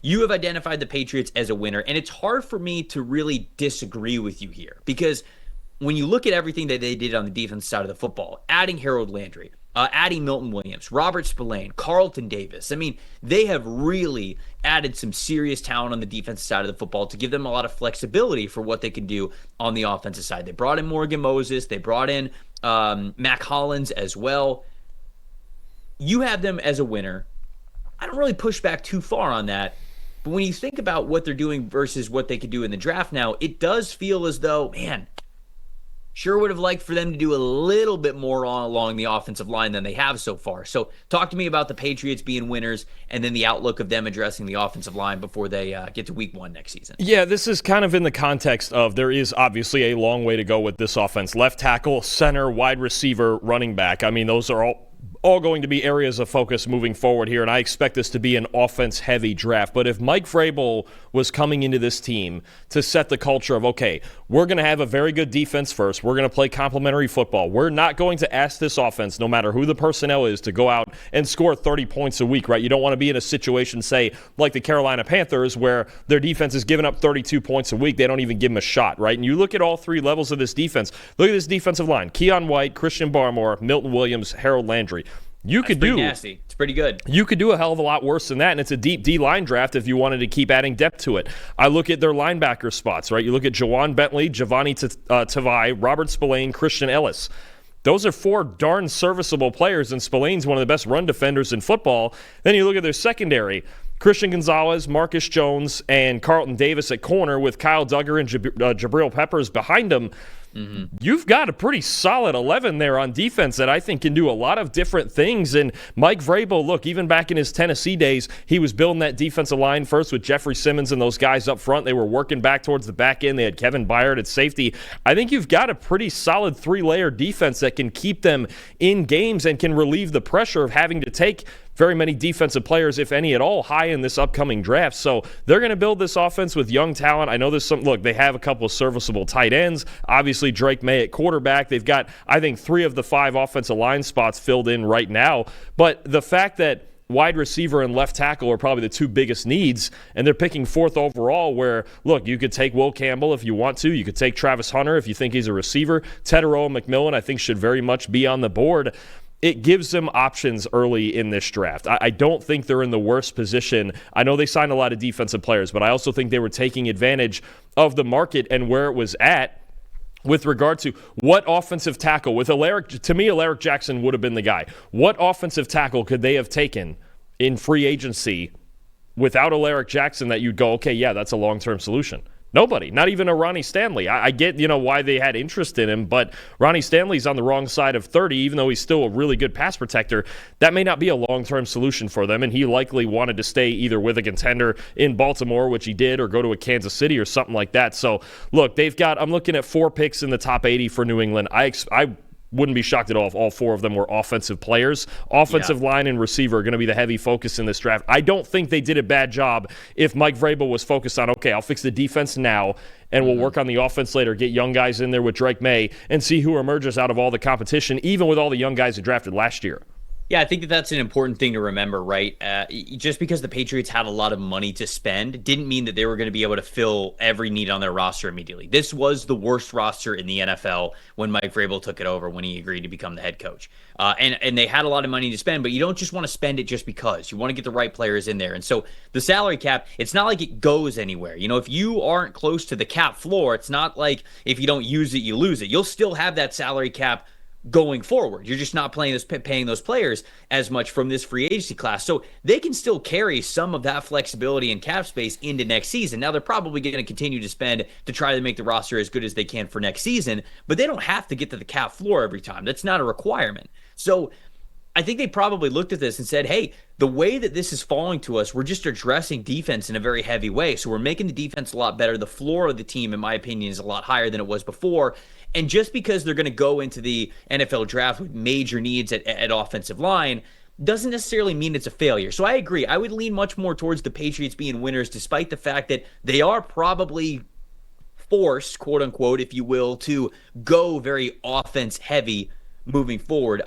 you have identified the Patriots as a winner, and it's hard for me to really disagree with you here because when you look at everything that they did on the defense side of the football, adding Harold Landry, adding Milton Williams, Robert Spillane, Carlton Davis. I mean, they have really added some serious talent on the defensive side of the football to give them a lot of flexibility for what they can do on the offensive side. They brought in Morgan Moses. They brought in Mac Hollins as well. You have them as a winner. I don't really push back too far on that. But when you think about what they're doing versus what they could do in the draft now, it does feel as though, man, sure would have liked for them to do a little bit more along the offensive line than they have so far. So talk to me about the Patriots being winners and then the outlook of them addressing the offensive line before they get to week 1 next season. Yeah, this is kind of in the context of there is obviously a long way to go with this offense. Left tackle, center, wide receiver, running back. I mean, those are all going to be areas of focus moving forward here, and I expect this to be an offense-heavy draft. But if Mike Vrabel was coming into this team to set the culture of, okay, we're going to have a very good defense first, we're going to play complementary football, we're not going to ask this offense, no matter who the personnel is, to go out and score 30 points a week, right? You don't want to be in a situation, say, like the Carolina Panthers, where their defense is giving up 32 points a week. They don't even give them a shot, right? And you look at all three levels of this defense. Look at this defensive line. Keon White, Christian Barmore, Milton Williams, Harold Landry. That's pretty nasty. It's pretty good. You could do a hell of a lot worse than that, and it's a deep D-line draft if you wanted to keep adding depth to it. I look at their linebacker spots, right? You look at Jawan Bentley, Giovanni Tavai, Robert Spillane, Christian Ellis. Those are 4 darn serviceable players, and Spillane's one of the best run defenders in football. Then you look at their secondary. Christian Gonzalez, Marcus Jones, and Carlton Davis at corner with Kyle Duggar and Jabril Peppers behind them. Mm-hmm. You've got a pretty solid 11 there on defense that I think can do a lot of different things. And Mike Vrabel, look, even back in his Tennessee days, he was building that defensive line first with Jeffrey Simmons and those guys up front. They were working back towards the back end. They had Kevin Byard at safety. I think you've got a pretty solid 3-layer defense that can keep them in games and can relieve the pressure of having to take very many defensive players, if any at all, high in this upcoming draft. So they're going to build this offense with young talent. I know there's some, look, they have a couple of serviceable tight ends. Obviously, Drake May at quarterback. They've got, I think, 3 of the 5 offensive line spots filled in right now. But the fact that wide receiver and left tackle are probably the 2 biggest needs, and they're picking 4th overall where, look, you could take Will Campbell if you want to. You could take Travis Hunter if you think he's a receiver. Tetairoa McMillan, I think, should very much be on the board. It gives them options early in this draft. I don't think they're in the worst position. I know they signed a lot of defensive players, but I also think they were taking advantage of the market and where it was at with regard to what offensive tackle. With Alaric, to me, Alaric Jackson would have been the guy. What offensive tackle could they have taken in free agency without Alaric Jackson that you'd go, okay, yeah, that's a long-term solution? Nobody, not even a Ronnie Stanley. I get, why they had interest in him, but Ronnie Stanley's on the wrong side of 30, even though he's still a really good pass protector. That may not be a long-term solution for them, and he likely wanted to stay either with a contender in Baltimore, which he did, or go to a Kansas City or something like that. So, look, I'm looking at 4 picks in the top 80 for New England. I wouldn't be shocked at all if all 4 of them were offensive players. Offensive line and receiver are going to be the heavy focus in this draft. I don't think they did a bad job if Mike Vrabel was focused on, okay, I'll fix the defense now, and we'll work on the offense later, get young guys in there with Drake May, and see who emerges out of all the competition, even with all the young guys who drafted last year. Yeah, I think that's an important thing to remember, right? Just because the Patriots had a lot of money to spend didn't mean that they were going to be able to fill every need on their roster immediately. This was the worst roster in the NFL when Mike Vrabel took it over, when he agreed to become the head coach. And they had a lot of money to spend, but you don't just want to spend it just because. You want to get the right players in there. And so the salary cap, it's not like it goes anywhere. If you aren't close to the cap floor, it's not like if you don't use it, you lose it. You'll still have that salary cap going forward. You're just not paying those players as much from this free agency class. So they can still carry some of that flexibility and cap space into next season. Now, they're probably going to continue to spend to try to make the roster as good as they can for next season, but they don't have to get to the cap floor every time. That's not a requirement. So I think they probably looked at this and said, hey, the way that this is falling to us, we're just addressing defense in a very heavy way. So we're making the defense a lot better. The floor of the team, in my opinion, is a lot higher than it was before. And just because they're going to go into the NFL draft with major needs at offensive line doesn't necessarily mean it's a failure. So I agree. I would lean much more towards the Patriots being winners, despite the fact that they are probably forced, quote unquote, if you will, to go very offense heavy moving forward.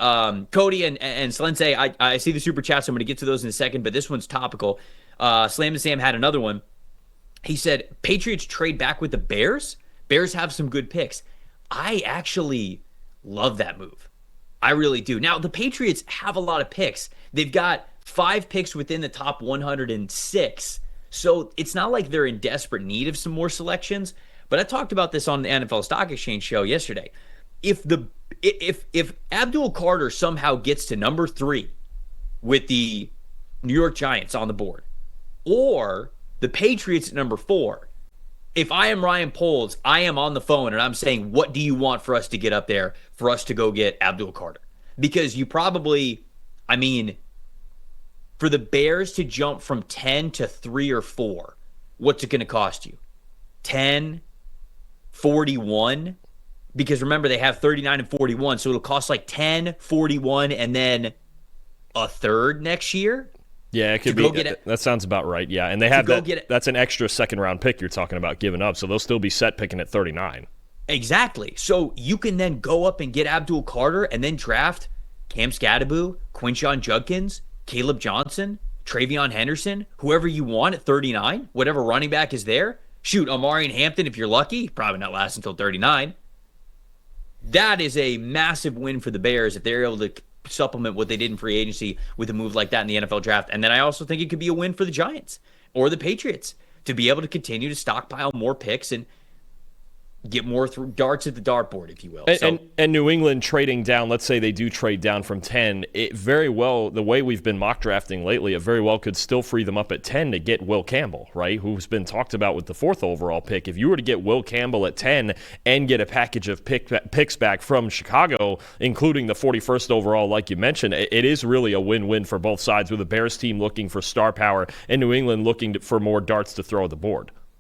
Cody and Slensei, I see the super chats, so I'm going to get to those in a second, but this one's topical. Slam and Sam had another one. He said, Patriots trade back with the Bears. Bears have some good picks. I actually love that move. I really do. Now, the Patriots have a lot of picks. They've got 5 picks within the top 106. So it's not like they're in desperate need of some more selections. But I talked about this on the NFL Stock Exchange show yesterday. If Abdul Carter somehow gets to number 3 with the New York Giants on the board, or the Patriots at number 4, if I am Ryan Poles, I am on the phone and I'm saying, what do you want for us to get up there for us to go get Abdul Carter? Because you probably, for the Bears to jump from 10 to 3 or 4, what's it going to cost you? 10, 41? Because remember, they have 39 and 41, so it'll cost like 10, 41, and then a third next year? Yeah, it could be. That sounds about right. Yeah, and they have that. That's an extra second-round pick you're talking about giving up, so they'll still be set picking at 39. Exactly. So you can then go up and get Abdul Carter and then draft Cam Scadaboo, Quinshon Judkins, Caleb Johnson, Travion Henderson, whoever you want at 39, whatever running back is there. Shoot, Omarion Hampton, if you're lucky, probably not last until 39. That is a massive win for the Bears if they're able to supplement what they did in free agency with a move like that in the NFL draft. And then I also think it could be a win for the Giants or the Patriots to be able to continue to stockpile more picks and get more darts at the dartboard, if you will. And New England trading down, let's say they do trade down from 10, it very well, the way we've been mock drafting lately, it very well could still free them up at 10 to get Will Campbell, right, who's been talked about with the 4th overall pick. If you were to get Will Campbell at 10 and get a package of picks back from Chicago, including the 41st overall, like you mentioned, it is really a win-win for both sides, with the Bears team looking for star power and New England looking for more darts to throw at the board.